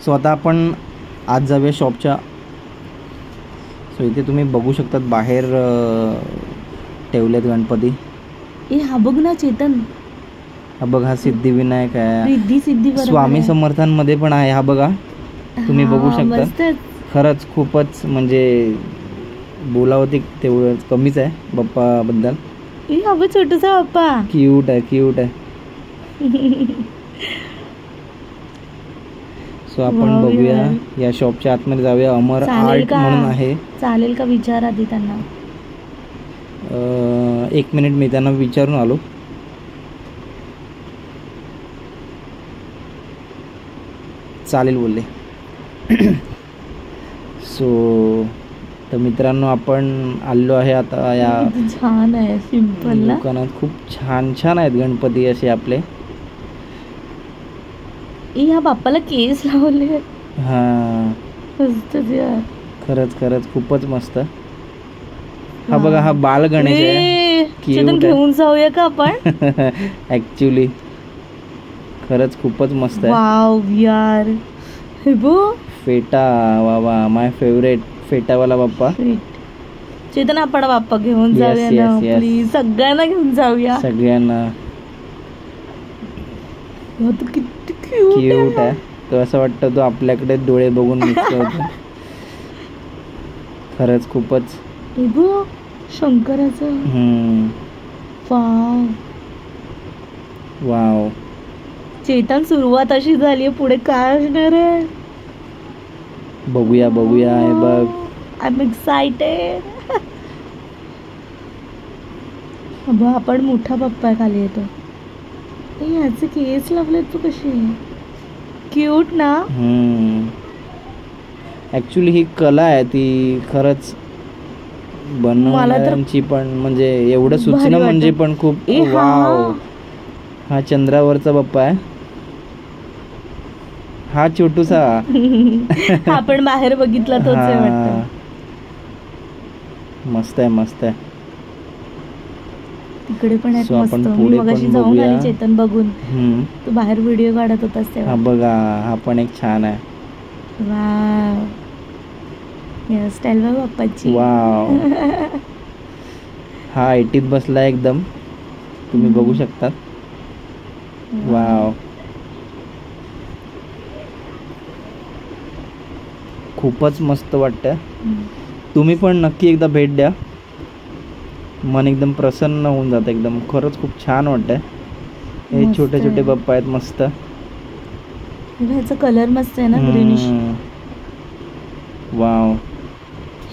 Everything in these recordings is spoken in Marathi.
सो आता आपण आज जाऊया शॉपच्या. सो इथे तुम्ही बघू शकतात बाहेर ठेवलेत गणपती. हा बघ ना चेतन, हा बघा सिद्धिविनायक आहे, रिद्धी सिद्धी स्वामी समर्थांमध्ये पण आहे. हा बघा तुम्ही बघू शकता. खरंच खूपच म्हणजे बोलावं तेवढं कमीच आहे बाप्पा बद्दल. हा बघ छोटूसा बाप्पा, क्यूट आहे क्यूट आहे. सो आपण बघूया या शॉपच्या आतमध्ये जाऊया. अमर आर्ट म्हणून आहे. चालेल का विचार आधी त्यांना. 1 मिनिट मी त्यांना विचारून आलो. चालेल बोलले. सो तर मित्रांनो आपण आलो आहे आता या छान आहे सिंपल दुकानात. खूप छान छान आहेत गणपती असे आपले. या बाप्पाला केस लावले. हा मस्त यार, खरंच खरंच खूपच मस्त. हा बघा हा बाल गणेश आहे. घेऊन जाऊया का आपण. ऍक्च्युली खरंच खूपच मस्त आहे. वाव यार, हे बघ फेटा. वा वा माय फेवरेट फेटावाला बाप्पा. चेतन आपण बाप्पा घेऊन जाऊया ना प्लीज. सगळ्यांना घेऊन जाऊया. सगळ्यांना. किती क्यूट आहे तो. असं वाटतं तो आपल्याकडे डोळे बघून होतो. खरंच खूपच. शंकराचं. Wow wow. चेतन सुरुवात अशी झाली, पुढे काय असणार आहे बघूया बघूया. हे बघ आय एम एक्साइटेड. आपण मोठा बाप्पा खाली येतो. याचे केस लावले तू कशी. क्यूट ना. ऍक्च्युली ही कला आहे ती खरंच बनवण्याची पण म्हणजे एवढं सूचना म्हणजे पण खूप. वाव. हा चंद्रावरचा बाप्पा आहे. हा छोटूसा. आपण बाहेर बघितला तोच आहे वाटतं. मस्त आहे मस्त आहे. तिकडे पण आहे मस्त. मी मगाशी जाऊन आली चेतन बघून. तू बाहेर व्हिडिओ काढत होतास तेव्हा. हा बघा हा पण एक छान आहे. वाव. हेअर स्टाईल बघ बाप्पाची. वाव. हा 80त बसला एकदम. तुम्ही बघू शकता. वाव. खूपच मस्त वाटतं. तुम्ही पण नक्की एकदा भेट द्या. मन एकदम प्रसन्न होऊन जातं एकदम. खरंच खूप छान वाटतंय. हे छोटे छोटे बाप्पा आहेत मस्त. ह्याचा कलर मस्त आहे ना, ग्रीनिश. वाव.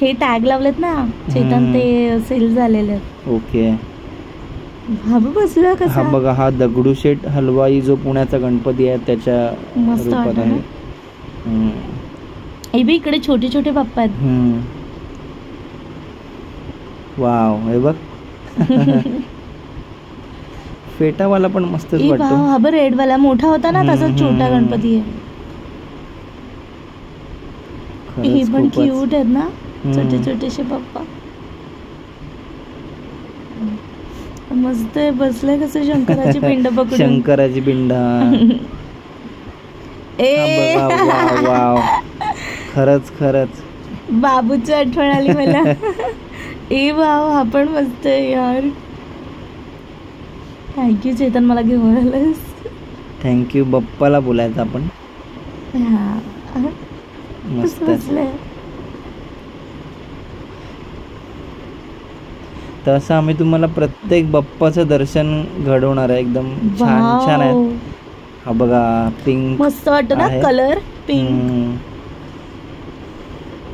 हे टॅग लावलेत ना चेतन, ते सेल झालेले. ओके. हा बसला कसा. हा बघा हा दगडूशेठ हलवाई जो पुण्याचा गणपती आहे त्याच्या मस्त रूपात आहे. हे बी इकडे छोटे छोटे बाप्पा आहेत. वाव. हे बघ फेटावाला पण मस्तच वाटतो. हा बघ रेड वाला मोठा होता ना तसाच छोटा गणपती आहे. हे पण क्यूट आहेत ना छोटे छोटेसे बाप्पा. मस्त आहे. बसलाय कसं शंकराची पिंड पकडून. शंकराची पिंड. वाव. खरंच खरंच बाबूची आठवण आली मला. भाव हा पण मस्त आहे यार. थँक्यू चेतन मला घेऊन आलंस. थँक्यू. बाप्पाला बोलायचं आपण. मस्त बसलंय. तसं आम्ही तुम्हाला प्रत्येक बाप्पाचं दर्शन घडवणार आहे. एकदम छान छान आहे. हा बघा पिंक मस्त वाटतं ना कलर. पिंक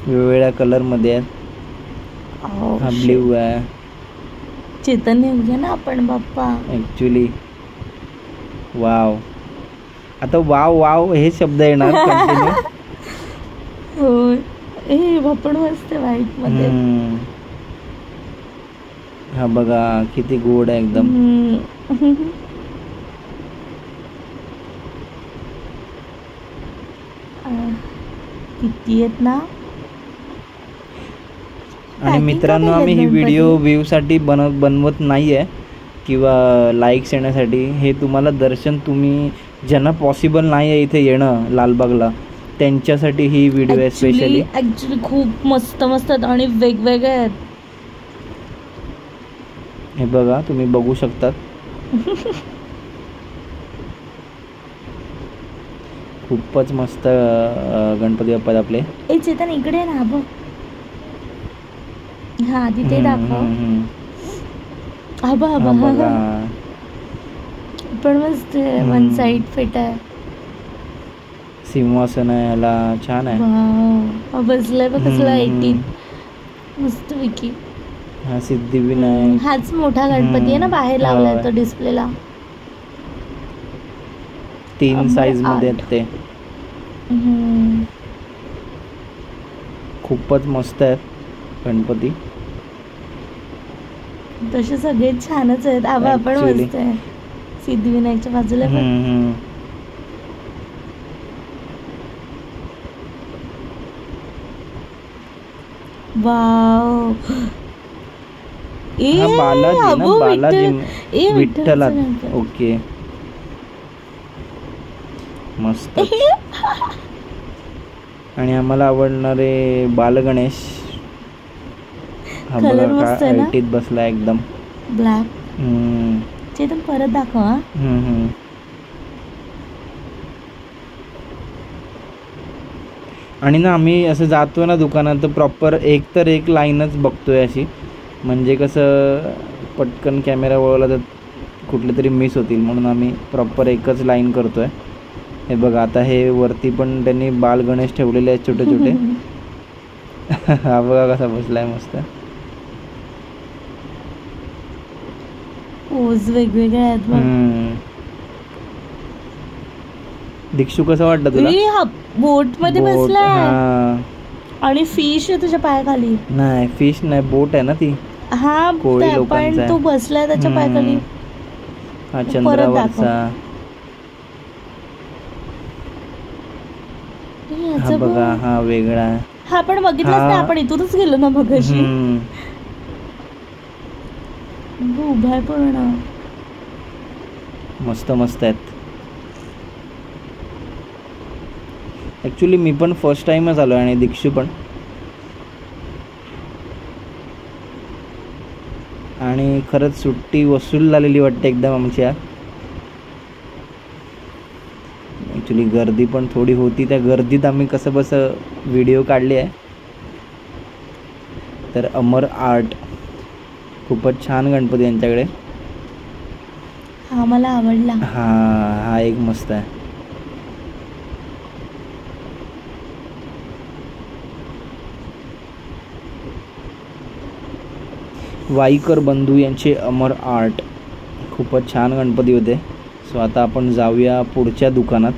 वेगवेगळ्या कलर मध्ये आहे. हा ब्ल्यू आहे. चेतन घेऊया ना आपण बाप्पा. Actually wow. आता वाव वाव हे शब्द येणार कंटिन्यू. होय. आपण मस्त व्हाईट मध्ये. हा बघा किती गोड आहे एकदम. किती आहेत ना. आणि मित्रांनो आम्ही ही व्हिडिओ व्ह्यू साठी बनवत नाहीये किंवा लाईक्स येण्यासाठी. हे तुम्हाला दर्शन, तुम्ही ज्यांना पॉसिबल नाही आहे इथे येणं लालबागला, त्यांच्यासाठी ही व्हिडिओ आहे स्पेशली. ऍक्च्युली खूप मस्त मस्त आहेत आणि वेगवेगळे आहेत. हे बघा, तुम्ही बघू शकतात. खूपच मस्त गणपती बाप्पा आपले. ए चेतन इकडे ना बघ. हा तिथे दाखव. बघा. पण मस्त वन साइड फिट आहे. सिंहासन आहे याला, छान आहे. वाव, बसलाय बघ कसला 18 मस्त पैकी. हा सिद्धिविनायक. हाच मोठा गणपती आहे ना, बाहेर लावलाय तो डिस्प्लेला. 3 साईज मध्ये आहेत ते. खूपच मस्त आहेत गणपती. तसे सगळे छानच आहेत. आबा पण मस्त आहे. सिद्धिविनायकच्या बाजूला पण. वाव. बालाजी विठ्ठला. ओके मस्त. आणि आम्हाला आवडणारे बालगणेश. हा बघा का ऐटीत बसला एकदम ब्लॅक. चेतन परत दाखव. आणि ना आम्ही असं जातो ना दुकानात तर प्रॉपर एक लाईनच बघतोय अशी. म्हणजे कसं पटकन कॅमेरा वळवला तर कुठले तरी मिस होतील, म्हणून आम्ही प्रॉपर एकच लाईन करतोय. हे बघा, आता हे वरती पण त्यांनी बाल गणेश ठेवलेले आहेत छोटे छोटे. हा बघा कसा बसलाय मस्त. पोज वेगवेगळे आहेत. दीक्षू कसं वाटतं तुला? बोट मध्ये बसलाय आणि फिश आहे तुझ्या पायाखाली. नाही फिश नाही, बोट आहे ना ती. हा पण तू बसलाय त्याच्या पायाखाली. हा चंद्रावरचा. हा बघा, हा वेगळा. हा पण बघितलंच नाही आपण, इथूनच गेलो ना मगाशी. उभा आहे पूर्ण. मस्त मस्त आहेत. ऍक्च्युली मी पण फर्स्ट टाइमच आलो आणि दीक्षू पण. आणि खरंच सुट्टी वसूल झालेली वाटते एकदम आमच्या. ॲक्च्युली गर्दी पण थोडी होती, त्या गर्दीत आम्ही कसं बस व्हिडिओ काढली आहे. तर अमर आर्ट खूपच छान गणपती यांच्याकडे. हा मला आवडला. हा एक मस्त आहे. वाईकर बंधू यांचे अमर आर्ट. खूपच छान गणपती होते. सो आता आपण जाऊया पुढच्या दुकानात.